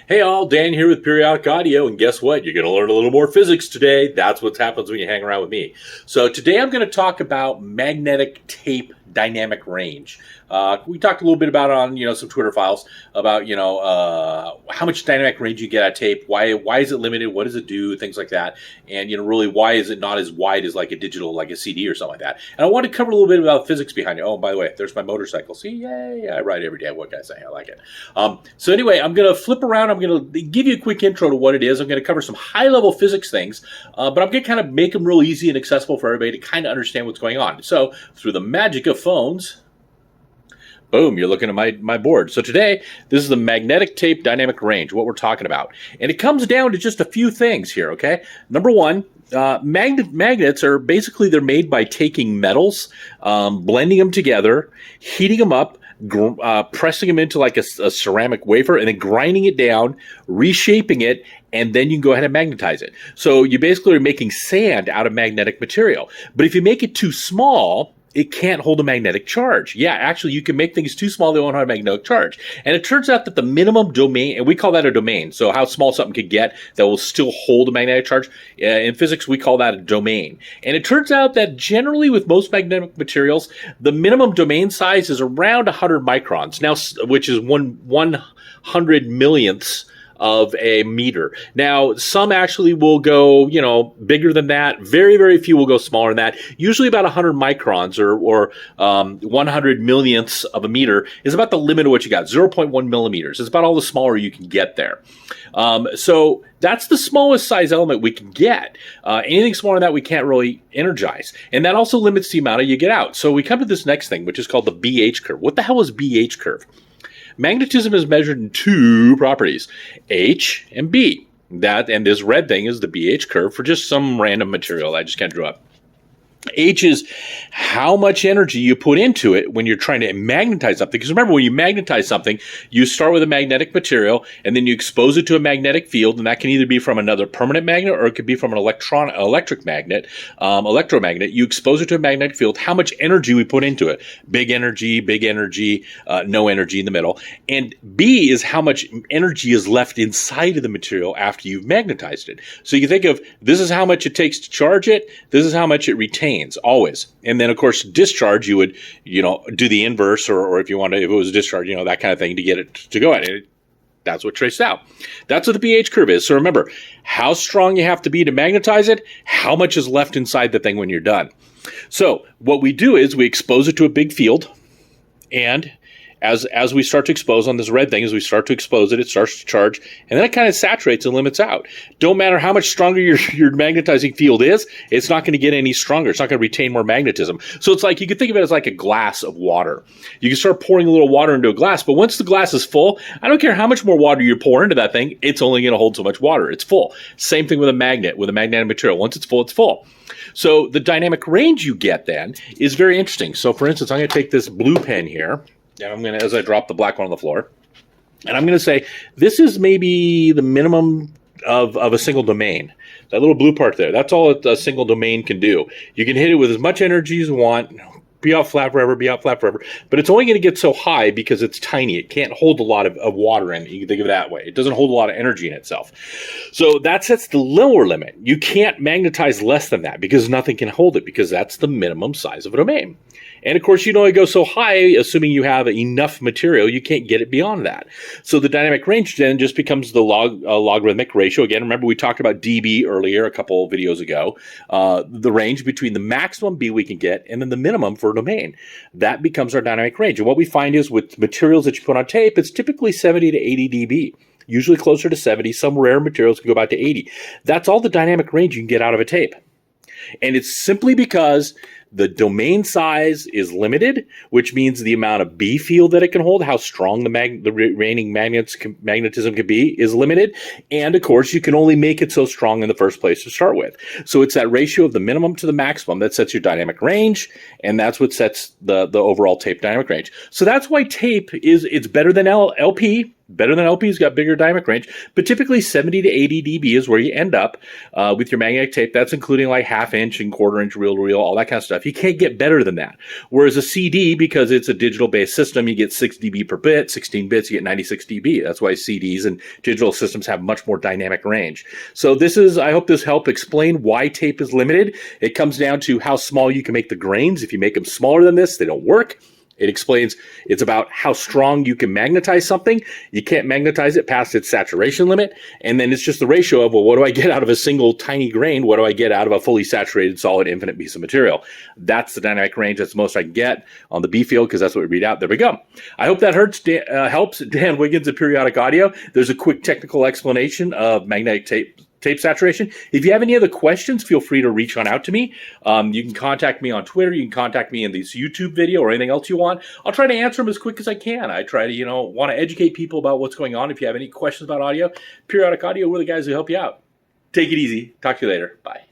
Hey all, Dan here with Periodic Audio, and guess what? You're going to learn a little more physics today. That's what happens when you hang around with me. So today I'm going to talk about magnetic tape dynamic range. We talked a little bit about it on some Twitter files about how much dynamic range you get out of tape. Why is it limited? What does it do? Things like that. And really, why is it not as wide as like a digital, like a CD or something like that? And I want to cover a little bit about physics behind it. Oh, by the way, there's my motorcycle. See, yay! I ride every day. What can I say? I like it. So anyway, I'm going to flip around. I'm going to give you a quick intro to what it is. I'm going to cover some high-level physics things, but I'm going to kind of make them real easy and accessible for everybody to kind of understand what's going on. So through the magic of phones, boom, you're looking at my board. So today, this is the magnetic tape dynamic range, what we're talking about. And it comes down to just a few things here, okay? Number one, magnets are basically, they're made by taking metals, blending them together, heating them up, pressing them into like a ceramic wafer, and then grinding it down, reshaping it, and then you can go ahead and magnetize it. So you basically are making sand out of magnetic material. But if you make it too small, it can't hold a magnetic charge. Yeah, actually, you can make things too small, they won't have a magnetic charge. And it turns out that the minimum domain, and we call that a domain, so how small something could get that will still hold a magnetic charge. In physics, we call that a domain. And it turns out that generally with most magnetic materials, the minimum domain size is around 100 microns, now, which is 1/100 millionths of a meter. Now, some actually will go, bigger than that. Very, very few will go smaller than that. Usually about 100 microns or 100 millionths of a meter is about the limit of what you got, 0.1 millimeters. It's about all the smaller you can get there. So that's the smallest size element we can get. Anything smaller than that, we can't really energize. And that also limits the amount you get out. So we come to this next thing, which is called the BH curve. What the hell is BH curve? Magnetism is measured in two properties, H and B. And this red thing is the BH curve for just some random material I just kind of drew up. H is how much energy you put into it when you're trying to magnetize something. Because remember, when you magnetize something, you start with a magnetic material, and then you expose it to a magnetic field, and that can either be from another permanent magnet, or it could be from an electric magnet, electromagnet. You expose it to a magnetic field, how much energy we put into it. Big energy, no energy in the middle. And B is how much energy is left inside of the material after you've magnetized it. So you can think of, this is how much it takes to charge it, this is how much it retains. Always. And then, of course, discharge, you would, do the inverse, or if you want to, if it was a discharge, that kind of thing to get it to go at it. That's what traced out. That's what the BH curve is. So remember, how strong you have to be to magnetize it, how much is left inside the thing when you're done. So what we do is we expose it to a big field, and as we start to expose on this red thing, as we start to expose it, it starts to charge, and then it kind of saturates and limits out. Don't matter how much stronger your magnetizing field is, it's not going to get any stronger. It's not going to retain more magnetism. So it's like, you could think of it as like a glass of water. You can start pouring a little water into a glass, but once the glass is full, I don't care how much more water you pour into that thing, it's only going to hold so much water. It's full. Same thing with a magnet, with a magnetic material. Once it's full, it's full. So the dynamic range you get then is very interesting. So for instance, I'm going to take this blue pen here, and I'm going to, as I drop the black one on the floor, and I'm going to say, this is maybe the minimum of a single domain. That little blue part there, that's all a single domain can do. You can hit it with as much energy as you want, be out flat forever, but it's only going to get so high because it's tiny. It can't hold a lot of water in it. You can think of it that way. It doesn't hold a lot of energy in itself. So that sets the lower limit. You can't magnetize less than that because nothing can hold it, because that's the minimum size of a domain. And of course, you can only go so high, assuming you have enough material, you can't get it beyond that. So the dynamic range then just becomes the logarithmic ratio. Again, remember we talked about dB earlier, a couple of videos ago. The range between the maximum B we can get and then the minimum for a domain. That becomes our dynamic range. And what we find is with materials that you put on tape, it's typically 70 to 80 dB. Usually closer to 70. Some rare materials can go back to 80. That's all the dynamic range you can get out of a tape. And it's simply because the domain size is limited, which means the amount of B field that it can hold, how strong the remaining magnetism can be, is limited. And of course, you can only make it so strong in the first place to start with. So it's that ratio of the minimum to the maximum that sets your dynamic range, and that's what sets the overall tape dynamic range. So that's why tape it's better than LP. Better than LP's got bigger dynamic range, but typically 70 to 80 dB is where you end up with your magnetic tape. That's including like half inch and quarter inch reel to reel, all that kind of stuff. stuff. You can't get better than that. Whereas a CD, because it's a digital-based system, you get 6 dB per bit, 16 bits, you get 96 dB. That's why CDs and digital systems have much more dynamic range. So I hope this helped explain why tape is limited. It comes down to how small you can make the grains. If you make them smaller than this, they don't work. It explains it's about how strong you can magnetize something. You can't magnetize it past its saturation limit. And then it's just the ratio of, well, what do I get out of a single tiny grain? What do I get out of a fully saturated, solid, infinite piece of material? That's the dynamic range. That's the most I can get on the B field because that's what we read out. There we go. I hope that helps. Dan Wiggins at Periodic Audio. There's a quick technical explanation of magnetic tape saturation. If you have any other questions, feel free to reach on out to me. You can contact me on Twitter. You can contact me in this YouTube video or anything else you want. I'll try to answer them as quick as I can. I try to, want to educate people about what's going on. If you have any questions about audio, Periodic Audio, we're the guys who help you out. Take it easy. Talk to you later. Bye.